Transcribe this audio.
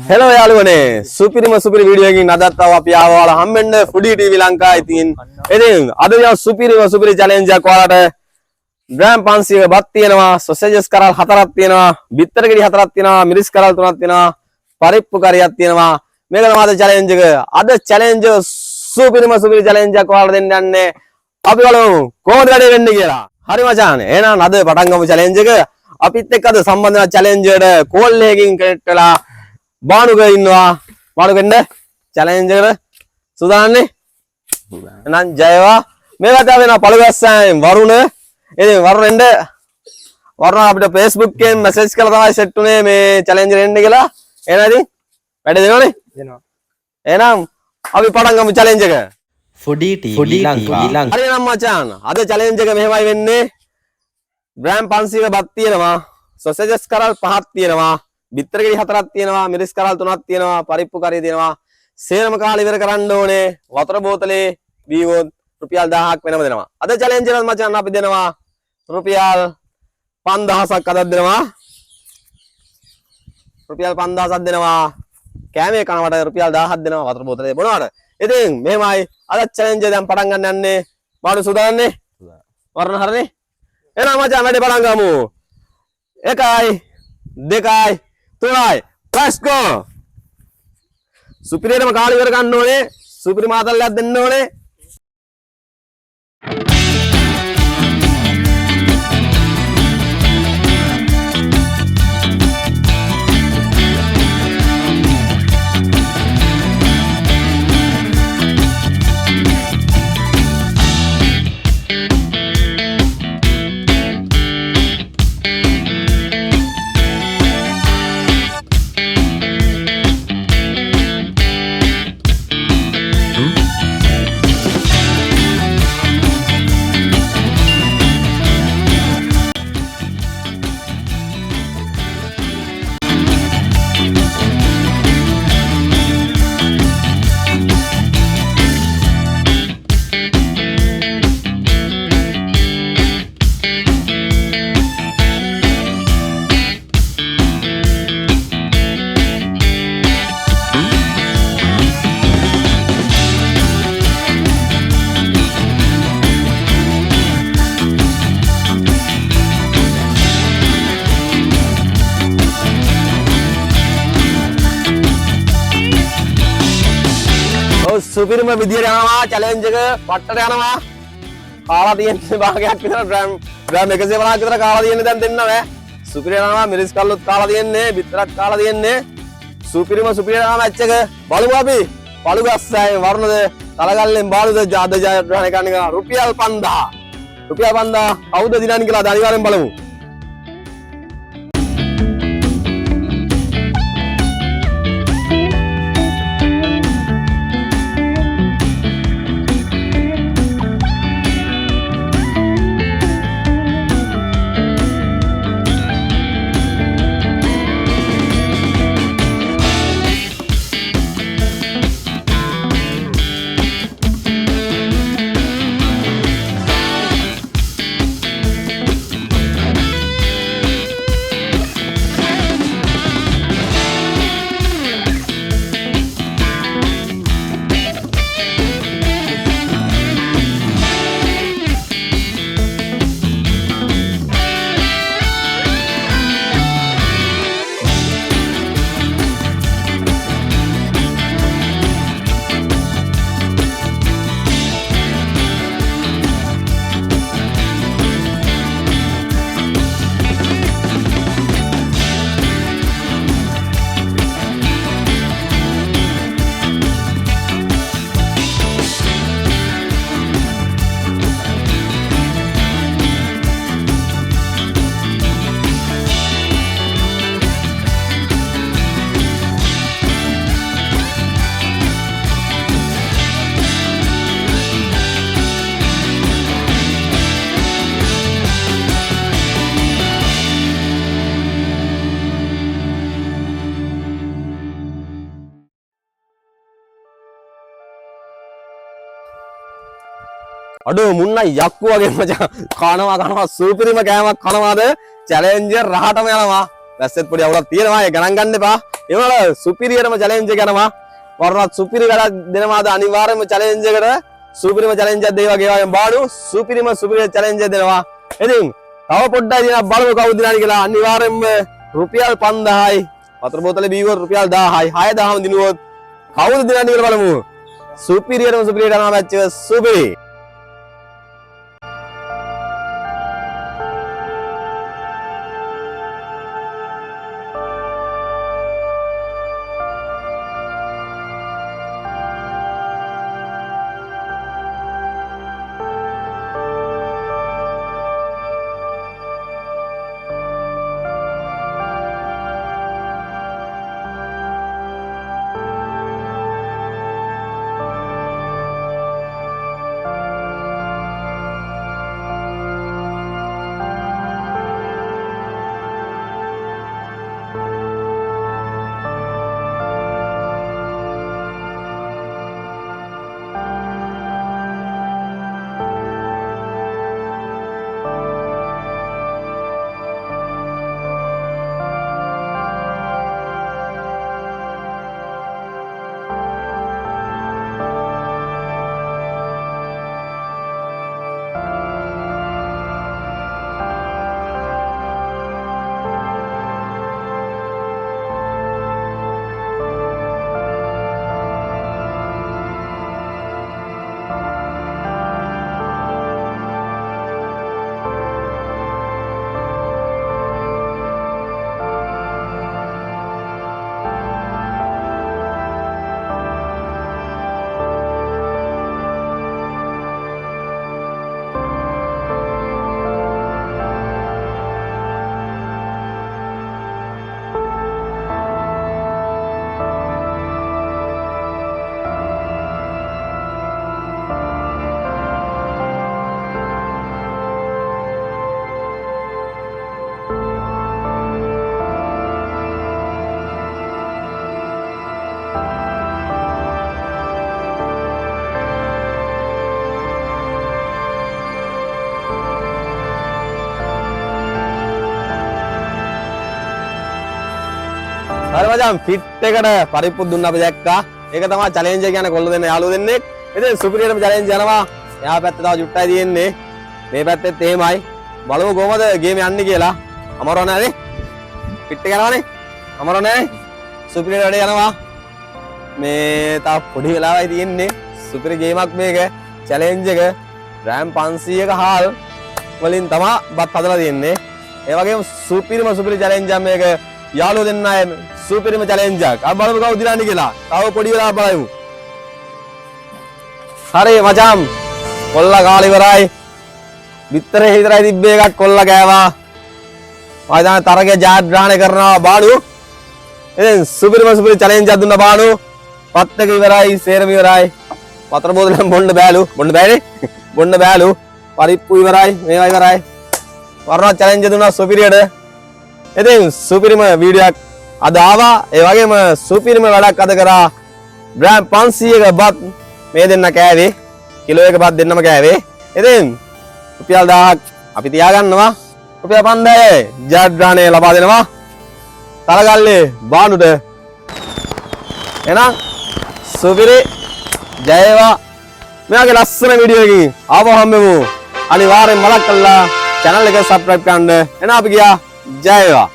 Hello යාළුවනේ සුපිරිම සුපිරි වීඩියෝ එකකින් අදත් අපි ආවා හම්බෙන්න ෆුඩි ටීවී ලංකා ඉතින් ඉතින් අද යා සුපිරිම සුපිරි චැලෙන්ජ් එකක් ඔයාලට ග්‍රෑම් 500 බත් තියෙනවා සොසේජස් කරල් 4ක් තියෙනවා බිත්තර ගෙඩි 4ක් තියෙනවා මිරිස් කරල් 3ක් තියෙනවා පරිප්පු කරියක් තියෙනවා මේක තමයි අද චැලෙන්ජ් එක අද චැලෙන්ජ් සුපිරිම සුපිරි චැලෙන්ජ් එකක් ඔයාලට දෙන්න යන්නේ අපි බලමු කොහොමද වැඩේ වෙන්නේ කියලා හරි මචාන් එහෙනම් අද පටන් ගමු චැලෙන්ජ් එක අපිත් එක්ක අද සම්බන්ධ වෙන චැලෙන්ජ් එකට කෝල් එකකින් කනෙක්ට් වෙලා බානුක ඉන්නවා බානුක එන්න චැලෙන්ජ් එකට සූදානම්නේ එහෙනම් ජයවා මේකට වෙන පළවෙස්සෙන් වරුණ ඉතින් වරුණ එන්න වරුණ අපිට Facebook එකෙන් මැසේජ් කරලා තමයි සෙට් උනේ මේ චැලෙන්ජ් එකට එන්න කියලා එහෙනම් ඉතින් වැඩ දෙනවනේ දෙනවා එහෙනම් අපි පටන් ගමු චැලෙන්ජ් එක ෆුඩි ටීවී ලංකා හරි නම් මචාන් අද චැලෙන්ජ් එක මෙහෙමයි වෙන්නේ ග්‍රෑම් 500 බත් තියෙනවා සොසේජස් කරල් 5ක් තියෙනවා බිත්තර ගෙඩි 4ක් තියෙනවා මිරිස් කරල් 3ක් තියෙනවා පරිප්පු කරිය තියෙනවා සේරම කාලේ ඉවර කරන්න ඕනේ වතුර බෝතලේ බීවොත් රුපියල් 1000ක් වෙනම දෙනවා අද චැලෙන්ජ් එකත් මචං අපි දෙනවා රුපියල් 5000ක් අදක් දෙනවා රුපියල් 5000ක් දෙනවා කෑමේ කනවට රුපියල් 1000ක් දෙනවා වතුර බෝතලේ බොනවට ඉතින් මෙහෙමයි අද චැලෙන්ජ් එක දැන් පටන් ගන්න යන්නේ බාඩු සූදානම්නේ වරණ හරනේ එහෙනම් මචං වැඩේ පටන් ගමු 1යි 2යි 3යි let's go සුපිරියටම කාලි ඉවර ගන්න ඕනේ සුපිරි මාතල්ලයක් දෙන්න ඕනේ සුපිරිම විදියට යනවා චැලෙන්ජ් එක පට්ටට යනවා කාලා තියෙන්නේ භාගයක් විතර ග්‍රෑම් 150ක් විතර කාලා තියෙන්නේ දැන් දෙන්න බෑ සුපිරිය යනවා මිරිස් කල්ලොත් කාලා තියෙන්නේ බිත්තරක් කාලා තියෙන්නේ සුපිරිම යනවා මැච් එක බලමු අපි පළු ගස්සයි වරුණද තලගල්ලෙන් බාලුද ජාද ජයග්‍රහණය කරන්න රුපියල් 5000 කවුද දිනන්නේ කියලා අනිවාර්යෙන් බලමු අඩෝ මුන්න යක්කු වගේ මචං කනවා සුපිරිම කෑමක් කනවාද චැලෙන්ජර් රහටම යනවා වැස්සෙත් පොඩි අවුලක් තියෙනවා. ඒ ගණන් ගන්න එපා. ඒ වල සුපිරියරම චැලෙන්ජ් එක යනවා. වරණත් සුපිරි වැඩක් දෙනවාද අනිවාර්යයෙන්ම චැලෙන්ජ් එකට සුපිරිම චැලෙන්ජ් එකක් දෙයි වගේ වගේ බානු සුපිරිම චැලෙන්ජ් එක දෙනවා. ඉතින් තව පොඩ්ඩක් දිනා බලමු කවුද දිනානි කියලා. අනිවාර්යයෙන්ම රුපියල් 5000යි. වතුර බෝතලේ බීවුවොත් රුපියල් 1000යි. 6000ම දිනුවොත් කවුද දිනානි කියලා බලමු. සුපිරියරම සුපිරියට යනවා මැච් එක සුපිරි. හරි මචං ෆිට් එකට පරිප්පු දුන්න අපි දැක්කා. ඒක තමයි චැලෙන්ජ් එක කියන්නේ කොල්ල දෙන්න යාළුවෝ දෙන්නෙක්. ඉතින් සුපිරියටම චැලෙන්ජ් යනවා. එහා පැත්තේ තව ජුට්ටයි තියෙන්නේ. මේ පැත්තෙත් එහෙමයි. බලමු කොහමද ගේම යන්නේ කියලා. අමරව නැනේ. ෆිට් එක යනවානේ. අමරව නැහැ. සුපිරියට වැඩ යනවා. මේ තව පොඩි වෙලාවයි තියෙන්නේ. සුපිරි ගේමක් මේක. චැලෙන්ජ් එක RAM 500ක හාල් වලින් තමයි බත් හදලා තියෙන්නේ. ඒ වගේම සුපිරි චැලෙන්ජ් එකක් මේක. යාළුවෝ දෙන්න අය සුපිරිම චැලෙන්ජ් එකක්. අපි බලමු කවුද දිනන්නේ කියලා. තව පොඩි වෙලාවක් බලමු. හරි මචං. කොල්ලා කාලේ ඉවරයි. බිත්තරේ හිතරයි තිබ්බේ එකක් කොල්ලා ගෑවා. ආයතන තරගේ ජයග්‍රහණය කරනවා බානු. ඉතින් සුපිරි චැලෙන්ජ් එකක් දුන්නා බානු. පත් එක ඉවරයි, සේරම ඉවරයි. වතුර බෝතලෙන් බොන්න බෑලු. බොන්න බෑනේ. බොන්න බෑලු. පරිප්පු ඉවරයි, මේවා ඉවරයි. වරණ චැලෙන්ජ් දුන්නා සුපිරියට. ඉතින් සුපිරිම වීඩියෝ එකක් අද ආවා. ඒ වගේම සුපිරිම වැඩක් අද කරා. ග්‍රෑම් 500ක බත් මේ දෙන්න කෑවේ. කිලෝ එක බත් දෙන්නම කෑවේ. ඉතින් රුපියල් 1000ක් අපි තියාගන්නවා. රුපියල් 5000 ජයග්‍රහණය ලබා දෙනවා. තරගල්ලේ බානුට. එහෙනම් සුපිරි ජය වේවා. මෙයාගේ ලස්සන වීඩියෝ එකකින් ආපහු හම්බෙමු. අනිවාර්යෙන් මලක් කළා channel එක subscribe කරන්න. එහෙනම් අපි ගියා ජය වේවා.